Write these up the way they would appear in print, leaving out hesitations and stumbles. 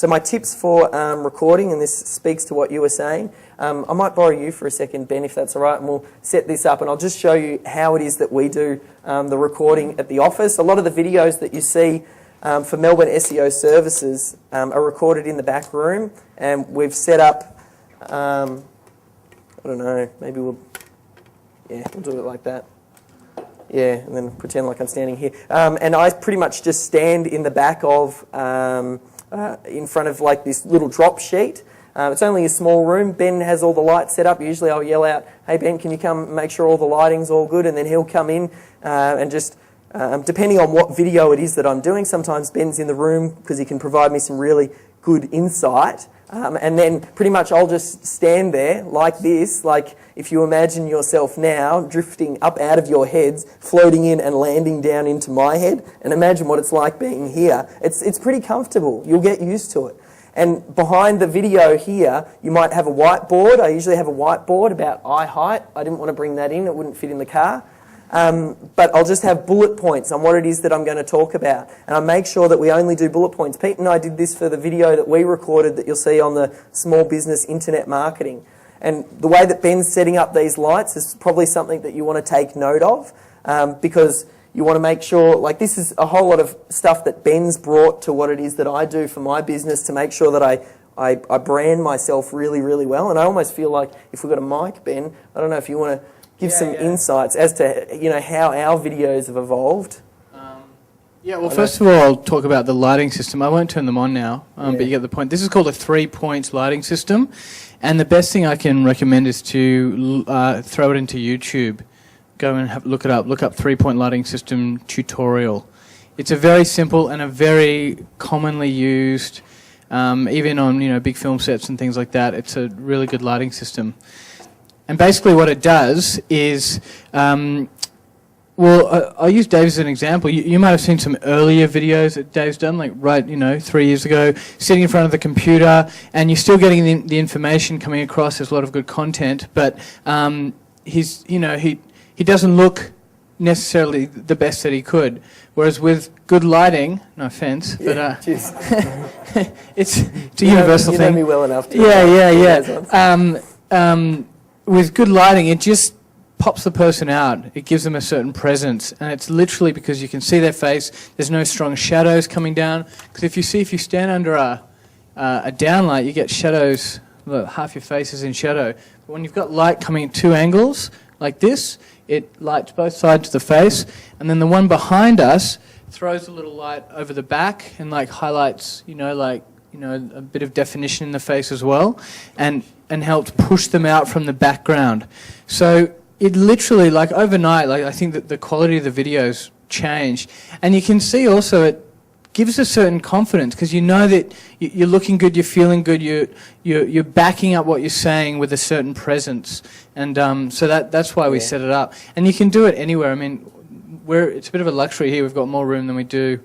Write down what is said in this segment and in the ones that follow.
So my tips for recording, and this speaks to what you were saying, I might borrow you for a second, Ben, if that's all right, and we'll set this up, and I'll just show you how it is that we do the recording at the office. A lot of the videos that you see for Melbourne SEO services are recorded in the back room, and we've set up, I don't know, maybe we'll do it like that. Yeah, and then pretend like I'm standing here. And I pretty much just stand in the back of, in front of like this little drop sheet. It's only a small room. Ben has all the lights set up. Usually I'll yell out, "Hey Ben, can you come make sure all the lighting's all good?" And then he'll come in and just, depending on what video it is that I'm doing, sometimes Ben's in the room because he can provide me some really good insight. And then pretty much I'll just stand there like this, like if you imagine yourself now drifting up out of your heads, floating in and landing down into my head, and imagine what it's like being here. It's pretty comfortable. You'll get used to it. And behind the video here, you might have a whiteboard. I usually have a whiteboard about eye height. I didn't want to bring that in. It wouldn't fit in the car. But I'll just have bullet points on what it is that I'm going to talk about. And I make sure that we only do bullet points. Pete and I did this for the video that we recorded that you'll see on the small business internet marketing. And the way that Ben's setting up these lights is probably something that you want to take note of, because you want to make sure, like this is a whole lot of stuff that Ben's brought to what it is that I do for my business to make sure that I brand myself really, really well. And I almost feel like if we've got a mic, Ben, I don't know if you want to give some insights as to how our videos have evolved. Well, first of all, I'll talk about the lighting system. I won't turn them on now, but you get the point. This is called a 3-point lighting system, and the best thing I can recommend is to throw it into YouTube. Go and look it up. Look up 3-point lighting system tutorial. It's a very simple and a very commonly used, even on big film sets and things like that. It's a really good lighting system. And basically what it does is, I'll use Dave as an example. You might have seen some earlier videos that Dave's done, like 3 years ago, sitting in front of the computer, and you're still getting the information coming across. There's a lot of good content, but he doesn't look necessarily the best that he could. Whereas with good lighting, no offense, but it's a universal thing. You know me well enough to with good lighting, it just pops the person out. It gives them a certain presence, and it's literally because you can see their face. There's no strong shadows coming down. Because if you stand under a downlight, you get shadows. Look, half your face is in shadow. But when you've got light coming at 2 angles like this, it lights both sides of the face, and then the one behind us throws a little light over the back and highlights, a bit of definition in the face as well, and helps push them out from the background. So it literally, overnight, I think that the quality of the videos changed. And you can see also it gives a certain confidence because you know that you're looking good, you're feeling good, you're backing up what you're saying with a certain presence. And so that's why we set it up. And you can do it anywhere. I mean, it's a bit of a luxury here. We've got more room than we do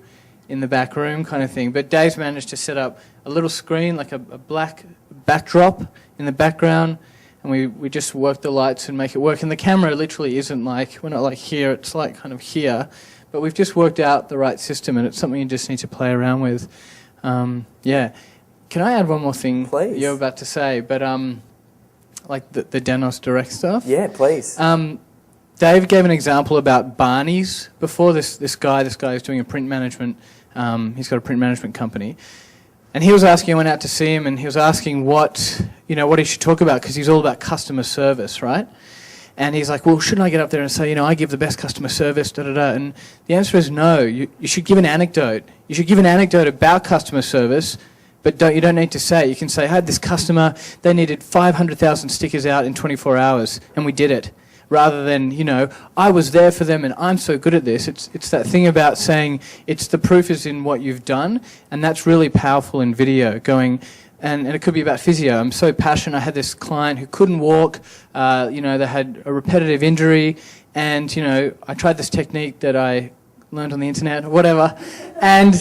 in the back room kind of thing. But Dave's managed to set up a little screen, like a black backdrop in the background, and we just work the lights and make it work. And the camera literally isn't we're not here, it's kind of here. But we've just worked out the right system, and it's something you just need to play around with. Can I add one more thing? Please. You're about to say, but the Danos Direct stuff? Yeah, please. Dave gave an example about Barney's before. This guy is doing a print management. He's got a print management company, and he was asking. I went out to see him, and he was asking what he should talk about because he's all about customer service, right? And he's like, well, shouldn't I get up there and say, I give the best customer service, da-da-da? And the answer is no. You should give an anecdote. You should give an anecdote about customer service, but you don't need to say it. You can say, I had this customer, they needed 500,000 stickers out in 24 hours, and we did it. Rather than, I was there for them and I'm so good at this. It's that thing about saying the proof is in what you've done, and that's really powerful in video, going... And it could be about physio. I'm so passionate. I had this client who couldn't walk. They had a repetitive injury, and I tried this technique that I learned on the internet or whatever, and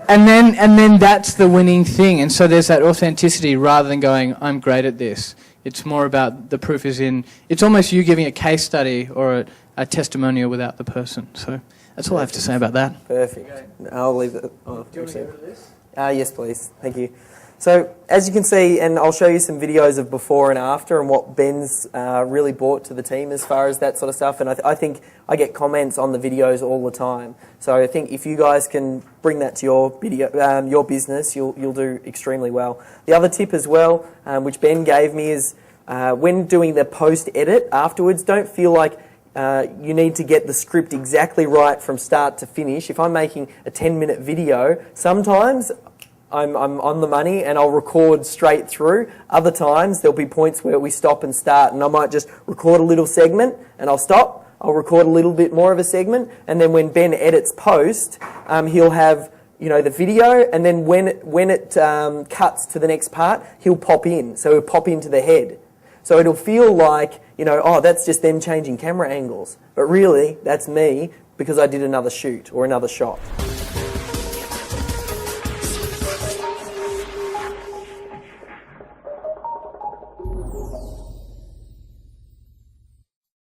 then that's the winning thing. And so there's that authenticity rather than going, I'm great at this. It's more about the proof is in. It's almost you giving a case study or a testimonial without the person. So that's all I have to say about that. Perfect. I'll leave it. Do you want to get rid of this? Yes, please. Thank you. So, as you can see, and I'll show you some videos of before and after and what Ben's really brought to the team as far as that sort of stuff. And I think I get comments on the videos all the time. So I think if you guys can bring that to your video, your business, you'll do extremely well. The other tip as well, which Ben gave me, is when doing the post-edit afterwards, don't feel like you need to get the script exactly right from start to finish. If I'm making a 10-minute video, sometimes I'm on the money and I'll record straight through. Other times there'll be points where we stop and start, and I might just record a little segment and I'll stop. I'll record a little bit more of a segment, and then when Ben edits post, he'll have the video, and then when it cuts to the next part, he'll pop in. So he'll pop into the head. So it'll feel like, oh, that's just them changing camera angles. But really, that's me because I did another shoot or another shot.